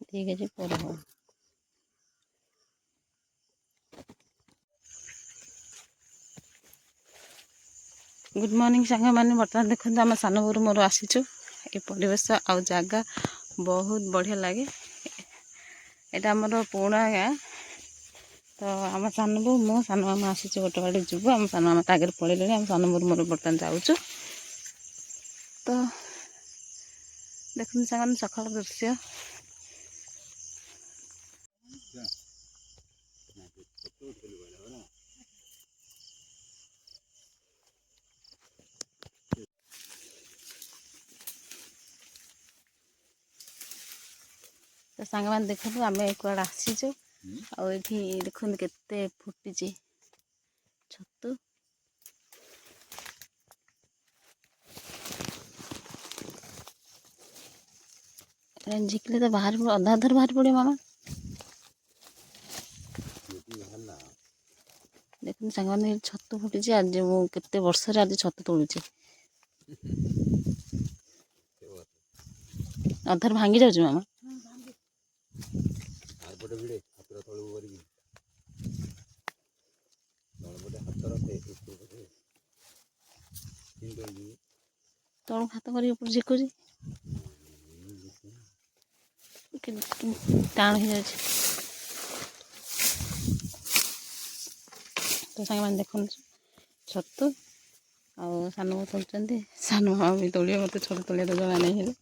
ठीक है पर हो गुड मॉर्निंग सांग मैंने बर्तमान देखते आम सान बोर मोर आसीचु ये परिवेश आउ जगह बहुत बढ़िया लगे यहाँ आमर पुराणा गाँ तो आम सान बो मो सान मामा आसी गोटे बाटे जीव आम सान मामा आगे पड़े आम सान बोर मोर बर्तमान जाऊँ तो देखते सांग सकाल दृश्य तो सांग मैंने देखो आम कड़े आसीचु आठी देखते केते फुटी छतु झिकले तो बाहर अधा अधर बाहर पड़े मामा देखते सांग मैंने छतु फुटी आज केते वर्ष आज छतु तोड़ुची अधर भांगी जाऊँ मामा तलू हाथ कर झिकुची टाण हो जाए तो सांग मैंने देख छतु आ सान बो तोलते सान मामा भी तोड़े मत छतु तोलिया तो जमा नहीं है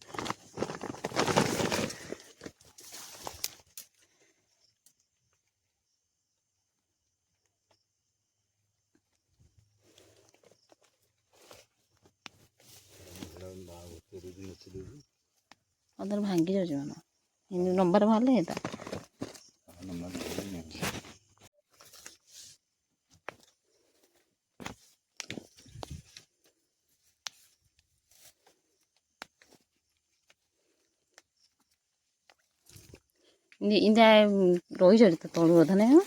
अदर भांगी जाऊँ मामा नंबर बाहर है इंदा रही जाए तो तलू अधा नहीं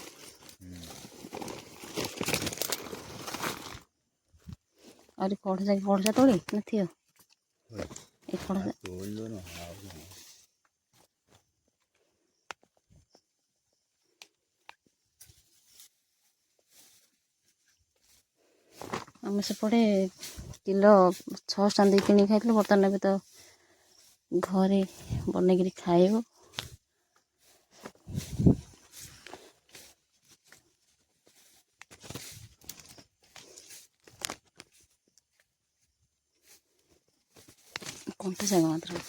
और खड़सा तोड़ी ना थी खड़सा आम सेपटे किलो 6 टଙ୍କା देई किणी खाइल बर्तमान भी तो घरे बनईकि खाइब कौन जगह मात्र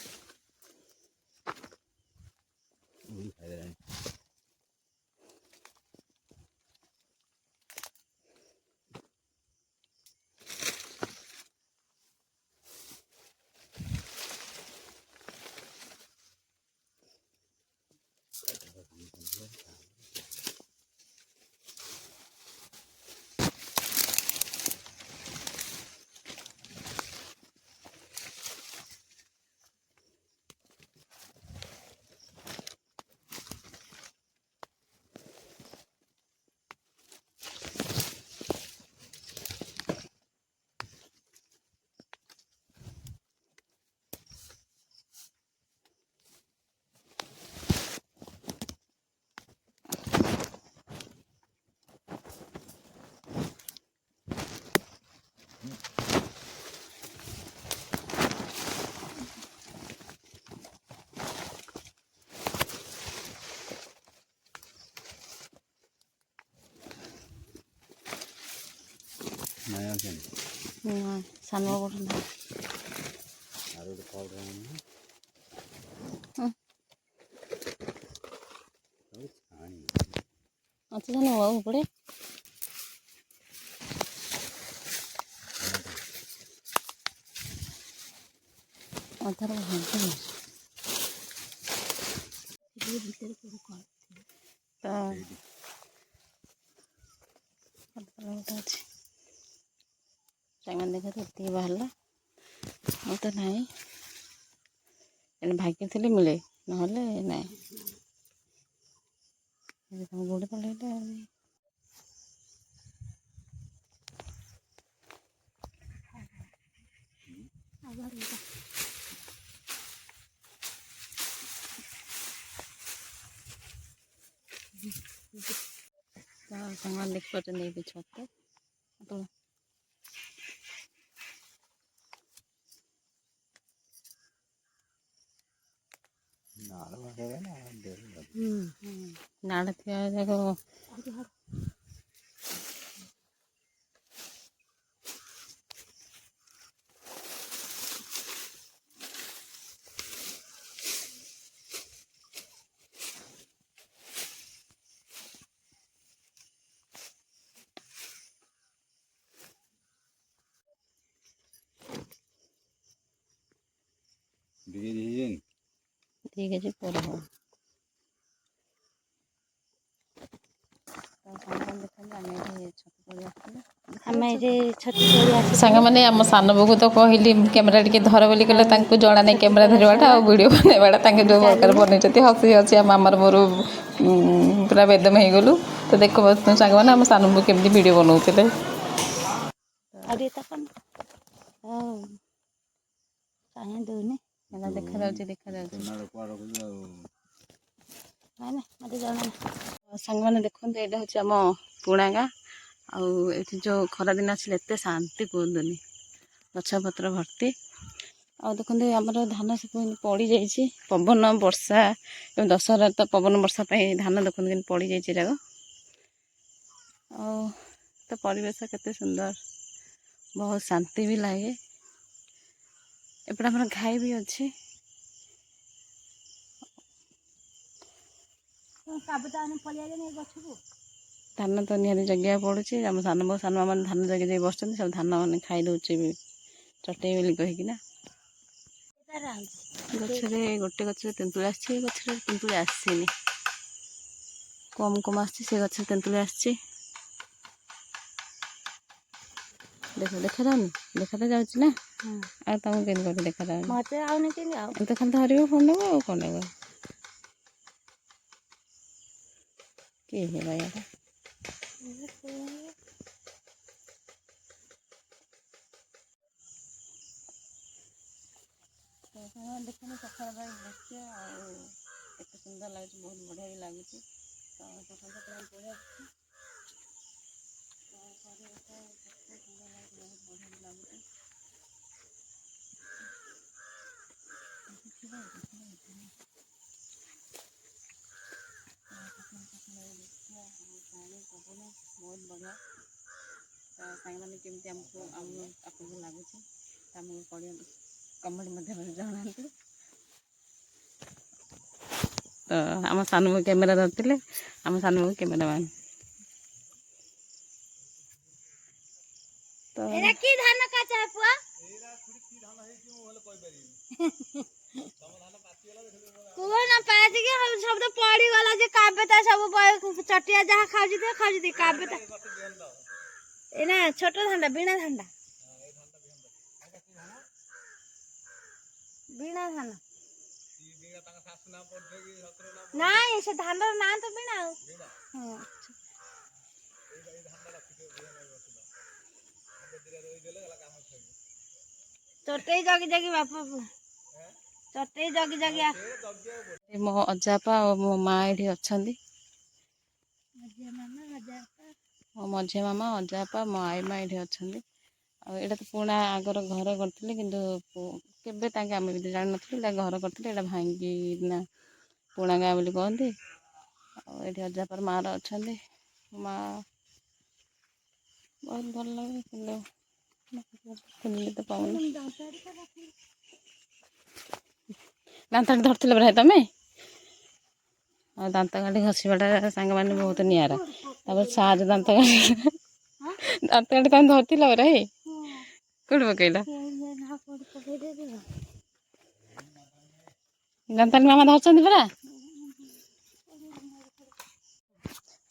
सान अच्छा सान हुआ पड़े अधार देखते बाहर तो ना भाग्य थी मिले ना ना गोड़ तले ସାଙ୍ଗମାନେ ଦେଖିପାରୁଛନ୍ତି ଏଇ ଛତୁ ଆପଣ ନାଡ଼ ଥିବା ଯାକ ঠিক আছে পরে হব ସାଙ୍ଗମାନେ ଆମ ସାନ ବୋଉକୁ ତ କହିଲି କ୍ୟାମେରା ଟିକେ ଧର ବୋଲି କହିଲେ ତାଙ୍କୁ ଜଣା ନାହିଁ କ୍ୟାମେରା ଧରିବାଟା ଆଉ ଭିଡ଼ିଓ ବନେଇବାଟା ତାଙ୍କେ ଯେଉଁ ପ୍ରକାର ବନେଇଛନ୍ତି ହସି ହସି ଆମ ଆମର ମୋର ପୁରା ବେଦମ ହେଇଗଲୁ ତ ଦେଖ ସାଙ୍ଗମାନେ ଆମ ସାନ ବୋଉ କେମିତି ଭିଡ଼ିଓ ବନଉଥିଲେ ଦେଖାଯାଉଛି ସାଙ୍ଗମାନେ ଦେଖନ୍ତୁ ଏଇଟା ହେଉଛି ଆମ ପୁଣା ଗାଁ ଆଉ ଏଠି ଯେଉଁ ଖରାଦିନ ଆସିଲେ ଏତେ ଶାନ୍ତି କୁହନ୍ତୁନି ଗଛପତ୍ର ଭର୍ତ୍ତି ଆଉ ଦେଖନ୍ତୁ ଆମର ଧାନ ସବୁ ପଡ଼ିଯାଇଛି ପବନ ବର୍ଷା ଏବଂ ଦଶହରା ତ ପବନ ବର୍ଷା ପାଇଁ ଧାନ ଦେଖନ୍ତୁ କିନ୍ତୁ ପଡ଼ିଯାଇଛି ଯାକ ଆଉ ତ ପରିବେଶ କେତେ ସୁନ୍ଦର ବହୁତ ଶାନ୍ତି ବି ଲାଗେ ଏପଟେ ଆମର ଘାଇ ବି ଅଛି ଧାନ ତ ନିହାତି ଜଗିବାକୁ ପଡ଼ୁଛି ଆମ ସାନ ବୋଉ ସାନ ମା ମାନେ ଧାନ ଜଗି ଯାଇ ବସୁଛନ୍ତି ସବୁ ଧାନ ମାନେ ଖାଇ ଦେଉଛି ଚଟେଇ ବୋଲି କହିକିନା ଗଛରେ ଗୋଟେ ଗଛରେ ତେନ୍ତୁଳି ଆସିଛି ଏ ଗଛରେ ତେନ୍ତୁଳି ଆସିନି କମ୍ କମ୍ ଆସିଛି ସେ ଗଛରେ ତେନ୍ତୁଳି ଆସିଛି ଦେଖାଯାଉନି ଦେଖାତ ଯାଉଛି ନା ଆଉ ତମକୁ କେମିତି କରିବି ଦେଖାଯାଉନି ମତେ ଆଉନି କେମିତି ଆଉ ତ ଖାଲି ଧରିବ ଫୋନ୍ ନେବ ଆଉ କ'ଣ ନେବ କିଏ ହେଲା ଏଇଟା ଦେଖୁନ ସକାଳ ପାଇଁ ଦୃଶ୍ୟ ଆଉ କେତେ ସୁନ୍ଦର ଲାଗୁଛି ବହୁତ ବଢ଼ିଆ ବି ଲାଗୁଛି ତ ସକାଳ ସକାଳ ବଢ଼ିଆ କେତେ ସୁନ୍ଦର ଲାଗୁଛି ବହୁତ ବଢ଼ିଆ ବି ଲାଗୁଛି ପାଣି ପବନ ବହୁତ ବଢ଼ିଆ ତ ସାଙ୍ଗମାନେ କେମିତି ଆପଣଙ୍କୁ ଲାଗୁଛି ଆମକୁ ପଡ଼ିବ କମେଣ୍ଟ ମାଧ୍ୟମରେ ଜଣାନ୍ତୁ ତ ଆମ ସାନ ବୋଉ କ୍ୟାମେରା ଧରିଥିଲେ ଆମ ସାନ ବୋଉ କ୍ୟାମେରାମ୍ୟାନ୍ ତ ସବୁ ପଡିଗଲା ଯେ କାବେତା ସବୁ ଚଟିଆ ଯାହା ଖାଉଛି କାବେତା ଏଇନା ଛୋଟ ଧାଣ୍ଡା ବିଣା ଧାନ ନାଇଁ ସେ ଧାନର ନାଁ ତ ବିଣା ଆଉ ଚଟେଇ ଜଗି ଜଗି ବାପା ଚଟେଇ ଜଗି ଜଗି ମୋ ଅଜାପା ଆଉ ମୋ ମା ଏଠି ଅଛନ୍ତି ମୋ ମଝିଆ ମାମା ଅଜାପା ମୋ ଆଈ ମା ଏଠି ଅଛନ୍ତି ଆଉ ଏଇଟା ତ ପୁଣା ଆଗର ଘର କରିଥିଲେ କିନ୍ତୁ କେବେ ତାଙ୍କେ ଆମେ ବି ଜାଣିନଥିଲୁ ତା ଘର କରିଥିଲେ ଏଇଟା ଭାଙ୍ଗିକିନା ପୁଣା ଗାଁ ବୋଲି କହନ୍ତି ଆଉ ଏଠି ଅଜାପାର ମାଆର ଅଛନ୍ତି ମା ବହୁତ ଭଲ ଲାଗେ କିନ୍ତୁ ତ ପାଉନି ଦାନ୍ତକାଠି ଧରିଥିଲେ ପରା ତମେ ଆଉ ଦାନ୍ତକାଠି ଘଷିବାଟା ସାଙ୍ଗମାନେ ବହୁତ ନିଆରା ତାପରେ ସାଜ ଦାନ୍ତକାଠି ତମେ ଧରିଥିଲ ପରା ହେ କୋଉଠି ପକେଇଲା ଦାନ୍ତକାଠି ମାମା ଧରିଛନ୍ତି ପରା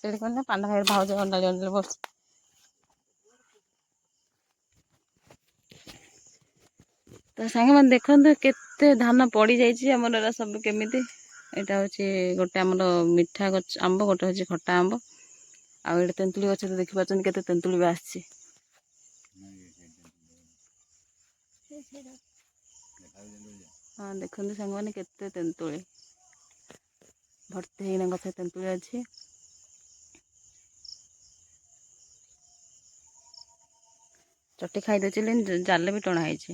ସେଠି କଣ ନା ପାନ ଖାଇ ଭାଉଜ ଅଣ୍ଡାଳି ଅଣ୍ଡାଳି ବସି ତ ସାଙ୍ଗମାନେ ଦେଖନ୍ତୁ କେତେ ଧାନ ପଡ଼ିଯାଇଛି ଆମର ଏରା ସବୁ କେମିତି ଏଇଟା ହେଉଛି ଗୋଟେ ଆମର ମିଠା ଗଛ ଆମ୍ବ ଗୋଟେ ହେଉଛି ଖଟା ଆମ୍ବ ଆଉ ଏଇଟା ତେନ୍ତୁଳି ଗଛ ତ ଦେଖିପାରୁଛନ୍ତି କେତେ ତେନ୍ତୁଳି ବି ଆସିଛି ହଁ ଦେଖନ୍ତୁ ସାଙ୍ଗମାନେ କେତେ ତେନ୍ତୁଳି ଭର୍ତ୍ତି ହେଇକିନା ଗଛ ତେନ୍ତୁଳି ଅଛି ଚଟି ଖାଇ ଦେଉଛି, ଜାଲ ବି ଟଣା ହେଇଛି।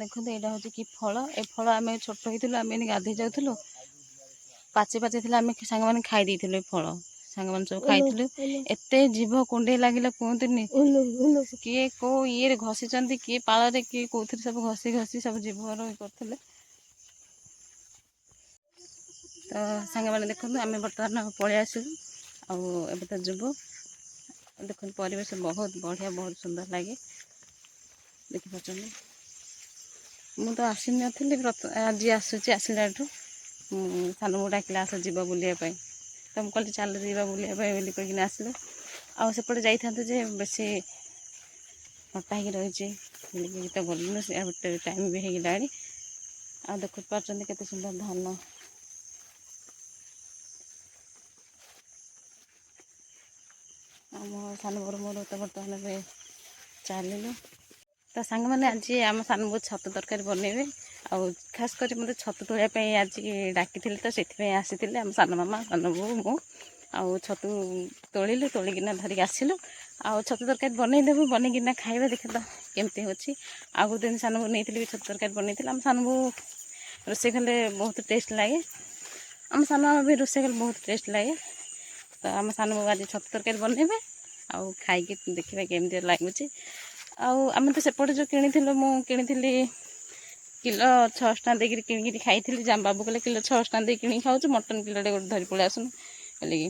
ଦେଖନ୍ତୁ ଏଇଟା ହେଉଛି କି ଫଳ। ଏ ଫଳ ଆମେ ଛୋଟ ହେଇଥିଲୁ, ଆମେ ଏମିତି ଗାଧେଇ ଯାଉଥିଲୁ, ପାଚି ଥିଲା, ଆମେ ସାଙ୍ଗମାନେ ଖାଇ ଦେଇଥିଲୁ। ଏ ଫଳ ସାଙ୍ଗମାନେ ସବୁ ଖାଇଥିଲୁ। ଏତେ ଜିଭ କୁଣ୍ଡେଇ ଲାଗିଲା କୁହନ୍ତୁନି। କିଏ କେଉଁ ଇଏରେ ଘଷିଛନ୍ତି, କିଏ ପାଳରେ, କିଏ କେଉଁଥିରେ ସବୁ ଘଷି ସବୁ ଜିଭର କରିଥିଲେ। ତ ସାଙ୍ଗମାନେ ଦେଖନ୍ତୁ, ଆମେ ବର୍ତ୍ତମାନ ପଳେଇ ଆସିଲୁ। ଆଉ ଏବେ ତ ଯିବୁ। ଦେଖନ୍ତୁ ପରିବେଶ ବହୁତ ବଢ଼ିଆ, ବହୁତ ସୁନ୍ଦର ଲାଗେ। ଦେଖିପାରୁଛନ୍ତି। ମୁଁ ତ ଆସିନଥିଲି, ଆଜି ଆସୁଛି। ଆସିଲାଠୁ ସାନ ବୋଉ ଡାକିଲା, ଆସ ଯିବା ବୁଲିବା ପାଇଁ। ତ ମୁଁ କହିଲି ଚାଲ ଯିବା ବୁଲିବା ପାଇଁ ବୋଲି କହିକିନା ଆସିଲୁ। ଆଉ ସେପଟେ ଯାଇଥାନ୍ତୁ ଯେ ବେଶୀ ମୋଟା ହେଇକି ରହିଛି, ବୁଲିକି ତ ଗଲୁନୁ। ସେ ଗୋଟେ ଟାଇମ୍ ବି ହେଇଗଲାଣି। ଆଉ ଦେଖି ପାରୁଛନ୍ତି କେତେ ସୁନ୍ଦର ଧାନ। ଆମ ସାନ ବୋଉ ମୋର ତ ବର୍ତ୍ତମାନ ଏବେ ଚାଲିଲୁ। ତ ସାଙ୍ଗମାନେ ଆଜି ଆମ ସାନ ବୋଉ ଛତୁ ତରକାରୀ ବନେଇବେ। ଆଉ ଖାସ୍ କରି ମୋତେ ଛତୁ ତୋଳିବା ପାଇଁ ଆଜି ଡାକିଥିଲେ, ତ ସେଥିପାଇଁ ଆସିଥିଲେ ଆମ ସାନ ମାମା, ସାନ ବୋଉ, ମୁଁ। ଆଉ ଛତୁ ତୋଳିକିନା ଧରିକି ଆସିଲୁ। ଆଉ ଛତୁ ତରକାରୀ ବନେଇଦେବୁ, ବନେଇକିନା ଖାଇବା। ଦେଖିବା ତ କେମିତି ହେଉଛି। ଆଉ ଗୋଟେ ଦିନ ସାନ ବୋଉ ନେଇଥିଲି ବି ଛତୁ ତରକାରୀ ବନେଇଥିଲି। ଆମ ସାନ ବୋଉ ରୋଷେଇ କଲେ ବହୁତ ଟେଷ୍ଟ ଲାଗେ। ଆମ ସାନ ମାମା ବି ରୋଷେଇ କଲେ ବହୁତ ଟେଷ୍ଟ ଲାଗେ। ତ ଆମ ସାନ ବୋଉ ଆଜି ଛତୁ ତରକାରୀ ବନେଇବେ। ଆଉ ଖାଇକି ଦେଖିବା କେମିତି ଲାଗୁଛି। ଆଉ ଆମେ ତ ସେପଟେ ଯେଉଁ କିଣିଥିଲୁ, ମୁଁ କିଣିଥିଲି କିଲୋ 600 ଟଙ୍କା ଦେଇକିରି କିଣିକିରି ଖାଇଥିଲି। ଯେ ଆମ ବାବୁ କହିଲେ କିଲୋ 600 ଟଙ୍କା ଦେଇକି କିଣିକି ଖାଉଛୁ, ମଟନ୍ କିଲୋଟେ ଗୋଟେ ଧରି ପଳେଇ ଆସୁନୁ ବୋଲିକି।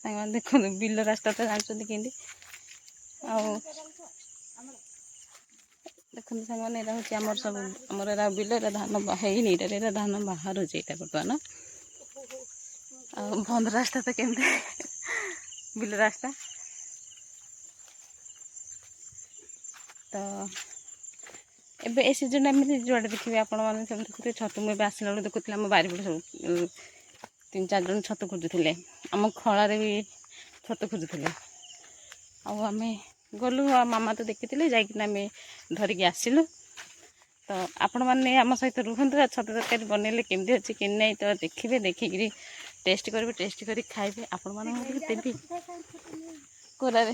ସାଙ୍ଗମାନେ ଦେଖନ୍ତୁ, ବିଲ ରାସ୍ତା ତ ଜାଣିଛନ୍ତି କେମିତି। ଆଉ ଦେଖନ୍ତୁ ସାଙ୍ଗମାନେ, ଏଇଟା ହେଉଛି ଆମର ସବୁ, ଆମର ଏରା ବିଲ, ଏରା ଧାନ ହେଇନି। ଏଇଟା ଧାନ ବାହାରୁଛି ଏଇଟା ବର୍ତ୍ତମାନ। ଆଉ ବନ୍ଧ ରାସ୍ତା ତ କେମିତି, ବିଲ ରାସ୍ତା। ତ ଏବେ ଏ ସିଜନ୍ ଏମିତି ଯୁଆଡ଼େ ଦେଖିବେ ଆପଣମାନେ ସବୁ ଦେଖୁଥିବେ ଛତୁ। ମୁଁ ଏବେ ଆସିଲା ବେଳକୁ ଦେଖୁଥିଲି ଆମ ବାରିପଟେ ସବୁ 3-4 ଜଣ ଛତୁ ଖୋଜୁଥିଲେ। ଆମ ଖଳାରେ ବି ଛତୁ ଖୋଜୁଥିଲେ। ଆଉ ଆମେ ଗଲୁ, ଆଉ ମାମା ତ ଦେଖିଥିଲେ, ଯାଇକିନା ଆମେ ଧରିକି ଆସିଲୁ। ତ ଆପଣମାନେ ଆମ ସହିତ ରୁହନ୍ତୁ। ଆଉ ଛତୁ ତରକାରୀ ବନେଇଲେ କେମିତି ଅଛି କେମିତି ନାହିଁ ତ ଦେଖିବେ। ଦେଖିକିରି ଟେଷ୍ଟ କରିବେ, ଟେଷ୍ଟ କରି ଖାଇବେ। ଆପଣମାନଙ୍କୁ ଦେବି କୋରାରେ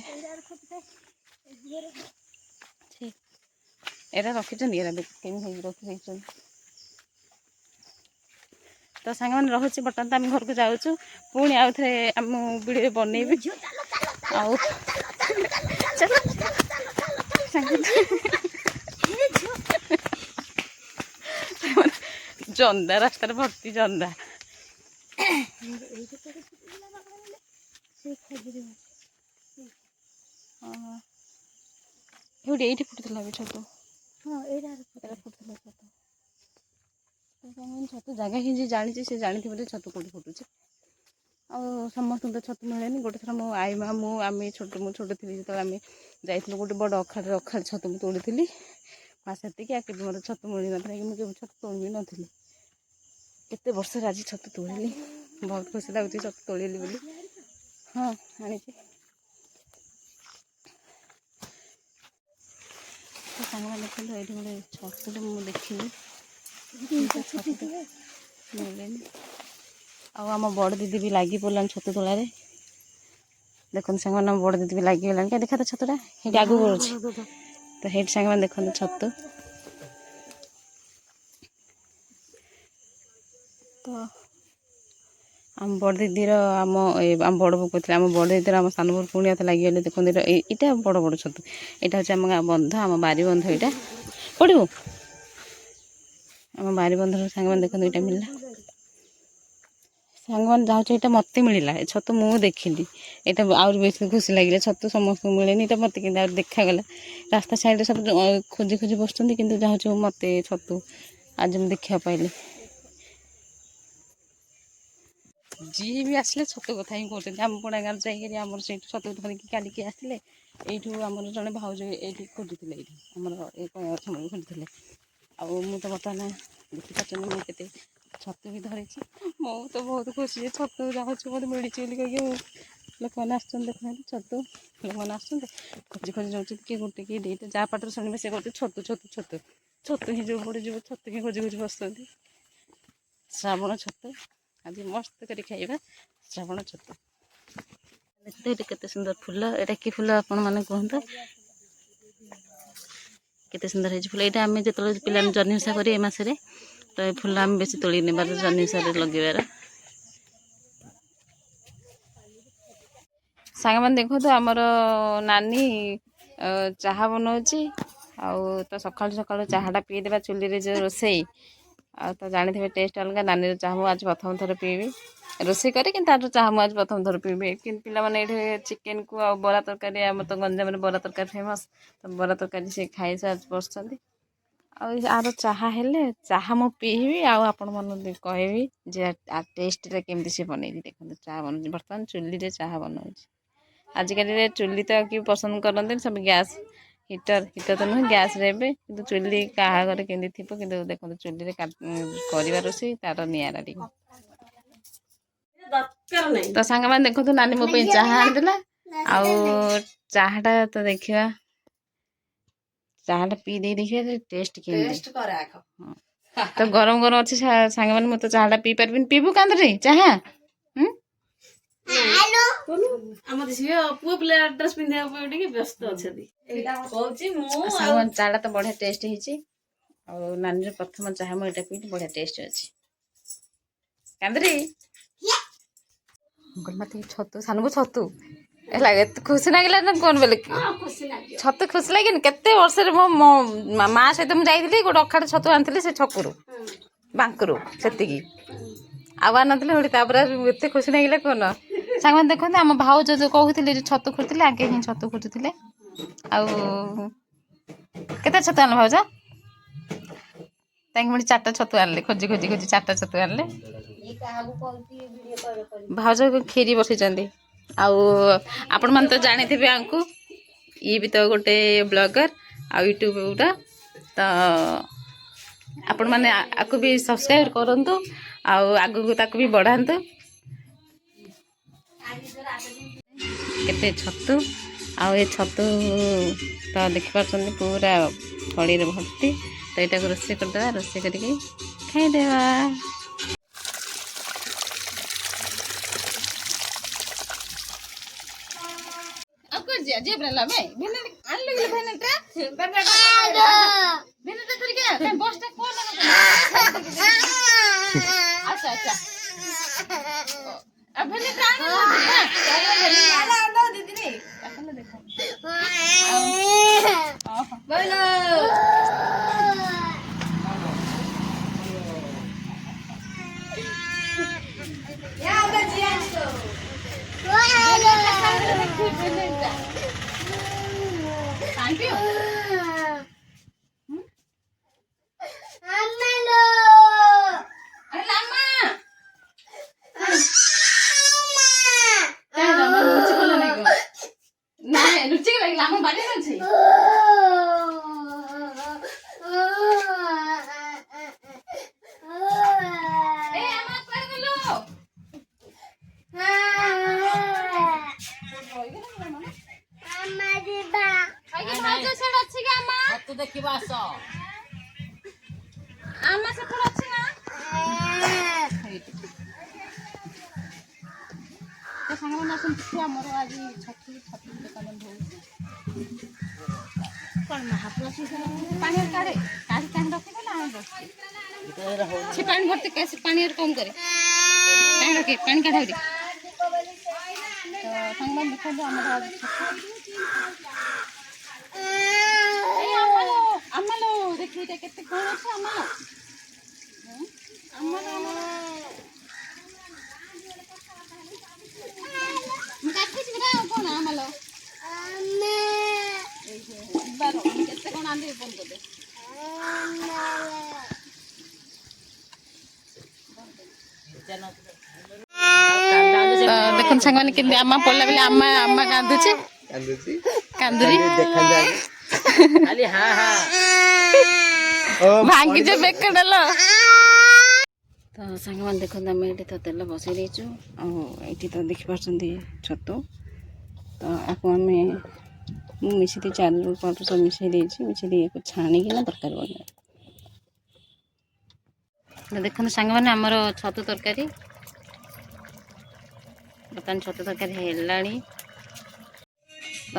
ଏରା ରଖିଛନ୍ତି, ଏରା କେମିତି ହେଇକି ରଖିଦେଇଛନ୍ତି। ତ ସାଙ୍ଗମାନେ ରହୁଛି, ବର୍ତ୍ତମାନ ତ ଆମେ ଘରକୁ ଯାଉଛୁ। ପୁଣି ଆଉ ଥରେ ଆମ ଭିଡ଼ିଓ ବନେଇବି। ଆଉ ଜନ୍ଦା ରାସ୍ତାରେ ଭର୍ତ୍ତି ଜନ୍ଦା। ଏଇଠି ଫୁଟୁଥିଲା ବି ଛତୁ। ଏଇଟା ଫୁଟୁଥିଲା ଛତୁ। ଛତୁ ଜାଗା ହିଁ ଯିଏ ଜାଣିଛି, ସେ ଜାଣିଥିବ ଯେ ଛତୁ କୋଉଠି ଫୁଟୁଛି। ଆଉ ସମସ୍ତଙ୍କୁ ତ ଛତୁ ମିଳେନି। ଗୋଟେ ଥର ମୋ ଆଈ ମା, ମୁଁ ଛୋଟ ଥିଲି ଯେତେବେଳେ ଆମେ ଯାଇଥିଲୁ ଗୋଟେ ବଡ଼ ଅଖାଡରେ ଛତୁ ମୁଁ ତୋଳିଥିଲି। ସେତିକି। ଆଉ କେବେ ମୋତେ ଛତୁ ମିଳିନଥିଲା, କି ମୁଁ କେବେ ଛତୁ ତୋଳି ବି ନଥିଲି। କେତେ ବର୍ଷରେ ଆଜି ଛତୁ ତୋଳିଲି। ବହୁତ ଖୁସି ଲାଗୁଛି ଛତୁ ତୋଳିଲି ବୋଲି। ହଁ ଆଣିଛି। ତ ସାଙ୍ଗମାନେ ଦେଖନ୍ତୁ, ଏଇଠି ଗୋଟେ ଛତୁଟେ ମୁଁ ଦେଖିଲି। ମିଳିଲେନି। ଆଉ ଆମ ବଡ଼ ଦିଦି ବି ଲାଗି ପଡ଼ିଲାଣି ଛତୁ ତୋଳାରେ। ଦେଖନ୍ତୁ ସାଙ୍ଗମାନେ, ଆମ ବଡ଼ ଦିଦି ବି ଲାଗିଗଲାଣି। ଦେଖା ତ ଛତୁଟା ସେଇଠି ଆଗକୁ ଅଛି। ତ ହେଇଠି ସାଙ୍ଗମାନେ ଦେଖନ୍ତୁ ଛତୁ। ତ ଆମ ବଡ଼ ଦିଦିର, ଆମ ବଡ଼ ବୋଉ କହୁଥିଲେ, ଆମ ବଡ଼ ଦିଦିର ଆମ ସାନ ବୋଉ ପୁଣି ହାତ ଲାଗିଗଲେ। ଦେଖନ୍ତୁ ଏଇଟା ବଡ଼ ବଡ଼ ଛତୁ। ଏଇଟା ହେଉଛି ଆମ ଗାଁ ବନ୍ଧ, ଆମ ବାରି ବନ୍ଧ। ଏଇଟା ପଡ଼ିବୁ। ଆମ ବାରି ବନ୍ଧର ସାଙ୍ଗମାନେ ଦେଖନ୍ତୁ, ଏଇଟା ମିଳିଲା। ସାଙ୍ଗମାନେ ଯାଉଛି, ଏଇଟା ମୋତେ ମିଳିଲା। ଏ ଛତୁ ମୁଁ ଦେଖିଲି। ଏଇଟା ଆହୁରି ବେଶୀ ଖୁସି ଲାଗିଲା। ଛତୁ ସମସ୍ତଙ୍କୁ ମିଳେନି, ଏଇଟା ମୋତେ କେମିତି ଆହୁରି ଦେଖାଗଲା। ରାସ୍ତା ସାଇଡ଼୍ରେ ସବୁ ଖୋଜି ଖୋଜି ବସୁଛନ୍ତି, କିନ୍ତୁ ଯାହା ହେଉଛି ମୋତେ ଛତୁ ଆଜି ମୁଁ ଦେଖିବାକୁ ପାଇଲି। ଯିଏ ବି ଆସିଲେ ଛତୁ କଥା ହିଁ କହୁଛନ୍ତି। ଆମ ପଡ଼ା ଗାଁରେ ଯାଇକରି ଆମର ସେଇଠୁ ଛତୁ ଧରିକି କାଲିକି ଆସିଥିଲେ। ଏଇଠୁ ଆମର ଜଣେ ଭାଉଜ ଏଇଠି ଖୋଜୁଥିଲେ, ଏଇଠି ଆମର ଏଇ ଖୋଜୁଥିଲେ। ଆଉ ମୁଁ ତ ବର୍ତ୍ତମାନ ଦେଖିପାରୁଛନ୍ତି, ମୁଁ କେତେ ଛତୁ ବି ଧରିଛି। ମୁଁ ତ ବହୁତ ଖୁସି ଯେ ଛତୁ ଯାଉଛି ମୋତେ ମିଳିଛି ବୋଲି କହିକି। ଲୋକମାନେ ଆସୁଛନ୍ତି, ଦେଖୁନାହାନ୍ତି ଛତୁ। ଲୋକମାନେ ଆସୁଛନ୍ତି, ଖୋଜି ଖୋଜି ଯାଉଛନ୍ତି। କିଏ ଗୋଟେ କିଏ ଦୁଇଟା, ଯାହା ପାଟିରୁ ଶୁଣିବେ ସେ କହୁଛି ଛତୁ ଛତୁ ଛତୁ। ଛତୁ ହିଁ ଯେଉଁ ପଡ଼ିଯିବ ଛତୁ ହିଁ ଖୋଜି ଖୋଜି ବସୁଛନ୍ତି। ଶ୍ରାବଣ ଛତୁ ଆଜି ମସ୍ତ କରି ଖାଇବା ଶ୍ରାବଣ ଛତୁ। ଏଠି କେତେ ସୁନ୍ଦର ଫୁଲ, ଏଇଟା କି ଫୁଲ ଆପଣମାନେ କୁହନ୍ତୁ? କେତେ ସୁନ୍ଦର ହେଇଛି ଫୁଲ। ଏଇଟା ଆମେ ଯେତେବେଳେ ପିଲାମାନେ ଜହ୍ନି ଓଷା କରି ଏ ମାସରେ, ତ ଏ ଫୁଲ ଆମେ ବେଶୀ ତୋଳି ନେବାର ଜହ୍ନି ଓଷାରେ ଲଗେଇବାର। ସାଙ୍ଗମାନେ ଦେଖନ୍ତୁ ଆମର ନାନୀ ଚାହା ବନାଉଛି। ଆଉ ତ ସକାଳୁ ସକାଳୁ ଚାହାଟା ପିଇଦେବା, ଚୁଲିରେ ଯେଉଁ ରୋଷେଇ, ଆଉ ତ ଜାଣିଥିବେ ଟେଷ୍ଟ ଅଲଗା। ନାନୀର ଚାହା ମୁଁ ଆଜି ପ୍ରଥମ ଥର ପିଇବି, ରୋଷେଇ କରି କିନ୍ତୁ ତାର ଚାହା ମୁଁ ଆଜି ପ୍ରଥମ ଥର ପିଇବି। କିନ୍ତୁ ପିଲାମାନେ ଏଇଠି ଚିକେନକୁ ଆଉ ବରା ତରକାରୀ, ଆମର ତ ଗଞ୍ଜାମରେ ବରା ତରକାରୀ ଫେମସ୍, ତ ବରା ତରକାରୀ ସେ ଖାଇସାରି ଆଜି ବସୁଛନ୍ତି। ଆଉ ଆର ଚାହା ହେଲେ ଚାହା ମୁଁ ପିଇବି, ଆଉ ଆପଣମାନଙ୍କୁ କହିବି ଯେ ଟେଷ୍ଟଟା କେମିତି ସେ ବନେଇଛି। ଦେଖନ୍ତୁ ଚାହା ବନାଉଛି, ବର୍ତ୍ତମାନ ଚୁଲିରେ ଚାହା ବନାଉଛି। ଆଜିକାଲିରେ ଚୁଲି ତ କିଏ ପସନ୍ଦ କରନ୍ତିନି, ସବୁ ଗ୍ୟାସ୍ ହିଟର ତ ନୁହେଁ, ଗ୍ୟାସ୍ରେ ଏବେ। କିନ୍ତୁ ଚୁଲି କାହା ଘରେ କେମିତି ଥିବ, କିନ୍ତୁ ଦେଖନ୍ତୁ ଚୁଲିରେ କରିବା ରୋଷେଇ ତାର ନିଆରା ଟିକେ। ତ ସାଙ୍ଗମାନେ ଦେଖନ୍ତୁ ନାନୀ ମୋ ପାଇଁ ଚାହା ଆଣିଦେଲା। ଆଉ ଚାହାଟା ତ ଦେଖିବା, ଚାହାଟା ପିଇ ଦେଇ ଦେଖିବା ଟେଷ୍ଟ କେମିତି। ତ ଗରମ ଗରମ ଅଛି ସାଙ୍ଗମାନେ, ମୁଁ ତ ଚାହାଟା ପିଇ ପାରିବିନି। ପିଇବୁ କାନ୍ଦରେ ଚାହା? ଆମ ଝିଅ ପୁଅ ପିଲା ଡ୍ରେସ୍ ପିନ୍ଧିବା ପାଇଁ ଟିକେ ବ୍ୟସ୍ତ ଅଛନ୍ତି। ଚାହାଟା ତ ବଢିଆ ଟେଷ୍ଟ ହେଇଛି। ଆଉ ନାନୀର ପ୍ରଥମ ଚାହା ମୁଁ ଏଇଟା ପିଇଲି, ବଢିଆ ଟେଷ୍ଟ ଅଛି। କାନ୍ଦରେ ମତେ ଛତୁ ସାନକୁ ଛତୁ ହେଲା, ଏତେ ଖୁସି ଲାଗିଲା ନା କଣ ବୋଲେ ଛତୁ ଖୁସି ଲାଗେନି। କେତେ ବର୍ଷରେ ମୋ ମା ସହିତ ମୁଁ ଯାଇଥିଲି, ଗୋଟେ ଅଖାଟେ ଛତୁ ଆଣିଥିଲି ସେ ଛକୁରୁ ବାଙ୍କରୁ, ସେତିକି ଆଉ ଆଣିନଥିଲି। ଗୋଟେ ତାପରେ ଏତେ ଖୁସି ଲାଗିଲା କଣ। ସାଙ୍ଗମାନେ ଦେଖନ୍ତୁ ଆମ ଭାଉଜ ଯେଉଁ କହୁଥିଲେ ଯେ ଛତୁ ଖୋଜୁଥିଲେ, ଆଗେ ହିଁ ଛତୁ ଖୋଜୁଥିଲେ। ଆଉ କେତେ ଛତୁ ଆଣିଲ ଭାଉଜ? ତାଙ୍କେ ପୁଣି 4ଟା ଛତୁ ଆଣିଲେ, ଖୋଜି ଖୋଜି ଖୋଜି 4ଟା ଛତୁ ଆଣିଲେ। ଭାଉଜ କ୍ଷୀରି ବସେଇଛନ୍ତି। ଆଉ ଆପଣମାନେ ତ ଜାଣିଥିବେ ଆଙ୍କୁ, ଇଏ ବି ତ ଗୋଟେ ବ୍ଲଗର ଆଉ ୟୁଟ୍ୟୁବର। ତ ଆପଣମାନେ ଆକୁ ବି ସବସ୍କ୍ରାଇବ୍ କରନ୍ତୁ, ଆଉ ଆଗକୁ ତାକୁ ବି ବଢ଼ାନ୍ତୁ। କେତେ ଛତୁ, ଆଉ ଏ ଛତୁ ତ ଦେଖିପାରୁଛନ୍ତି ପୁରା ଥଳିରେ ଭର୍ତ୍ତି। ତ ଏଇଟାକୁ ରୋଷେଇ କରିଦେବା, ରୋଷେଇ କରିକି ଖାଇଦେବା। ଦେଖିବ ଆସ ଆମ ସେପଟେ ଅଛି ନା। ସାଙ୍ଗମାନେ ଆସନ୍ତୁ, ଆମର ଆଜି ଛତୁ ଦୋକାନ ହଉଛି। କଣ ମହାପ୍ରଭୁ ପାଣି କାଢେ କାଢି କାଢି ରଖିବେ ନା ସେ ପାଣି ଭର୍ତ୍ତି ପାଣି କମ କରେ କାହିଁ ରଖେ ପାଣି କାଢାଉରି। ତ ସାଙ୍ଗମାନେ ଦେଖନ୍ତୁ ଆମର ଆଜି ଆମଲ ଦେଖିଟା କେତେ କଣ ଅଛି ଆମଲ ଆମର କଣ ଆମଲ କେତେ କଣ ଆନ୍ଧି ବନ୍ଦ କରିଦେ। ଦେଖନ୍ତୁ ସାଙ୍ଗମାନେ କେମିତି ଆମା ପଡିଲା ବେଲେ ଆମା କାନ୍ଦୁଛି କାନ୍ଦୁରି ଭାଙ୍ଗିଛ ବେକଡାଲ। ତ ସାଙ୍ଗମାନେ ଦେଖନ୍ତୁ ଆମେ ଏଠି ତ ତେଲ ବସେଇ ଦେଇଛୁ, ଆଉ ଏଠି ତ ଦେଖିପାରୁଛନ୍ତି ଛତୁ। ତ ଆକୁ ଆମେ ମୁଁ ମିଶେଇ ଦେଇଛି, ଆଳୁ ସବୁ ମିଶେଇ ଦେଇଛି, ମିଶେଇ ଦେଇ ଛାଣିକିନା ତରକାରୀ ବନେଇବା। ଦେଖନ୍ତୁ ସାଙ୍ଗମାନେ ଆମର ଛତୁ ତରକାରୀ ବର୍ତ୍ତମାନ ଛତୁ ତରକାରୀ ହେଲାଣି। ତ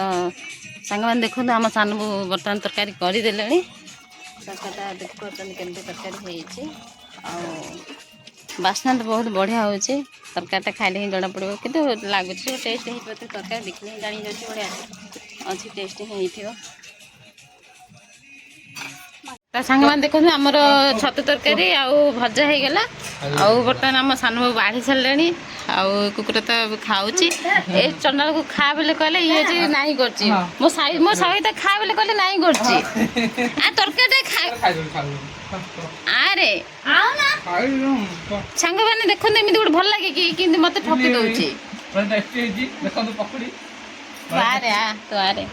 ସାଙ୍ଗମାନେ ଦେଖନ୍ତୁ ଆମ ସାନବୁ ବର୍ତ୍ତମାନ ତରକାରୀ କରିଦେଲେଣି। ତରକାରୀଟା ଦେଖିପାରୁଛନ୍ତି କେମିତି ତରକାରୀ ହେଇଛି। ଆଉ ବାସ୍ନା ତ ବହୁତ ବଢ଼ିଆ ହେଉଛି। ତରକାରୀଟା ଖାଇଲେ ହିଁ ଜଣାପଡ଼ିବ କିନ୍ତୁ ଲାଗୁଛି ଟେଷ୍ଟ ହେଇଥିବ। ତରକାରୀ ଦେଖିଲେ ହିଁ ଜାଣିଯାଉଛି ବଢ଼ିଆ ଅଛି, ଟେଷ୍ଟ ହିଁ ହେଇଥିବ। ତା ସାଙ୍ଗମାନେ ଦେଖନ୍ତୁ ଆମର ଛତୁ ତରକାରୀ ଆଉ ଭଜା ହେଇଗଲା। ଆଉ ବର୍ତ୍ତମାନ ଆମ ସାନ ବୋଉ ବାଢ଼ି ସାରିଲେଣି। ଆଉ କୁକୁର ତ ଖାଉଛି। ଏ ଚଣ୍ଡାଳକୁ ଖା ବୋଲି କହିଲେ ଇଏ ଯେ ନାହିଁ କରୁଛି। ମୋ ସହିତ ଖା ବୋଲି କହିଲେ ନାହିଁ କରୁଛି। ଆ ତରକାରୀଟା ଆରେ ସାଙ୍ଗମାନେ ଦେଖନ୍ତୁ ଏମିତି ଗୋଟେ ଭଲ ଲାଗେ କି କିନ୍ତୁ ମତେ ଠକି ଦଉଛି। ଆରେ ଆ ତ ଆରେ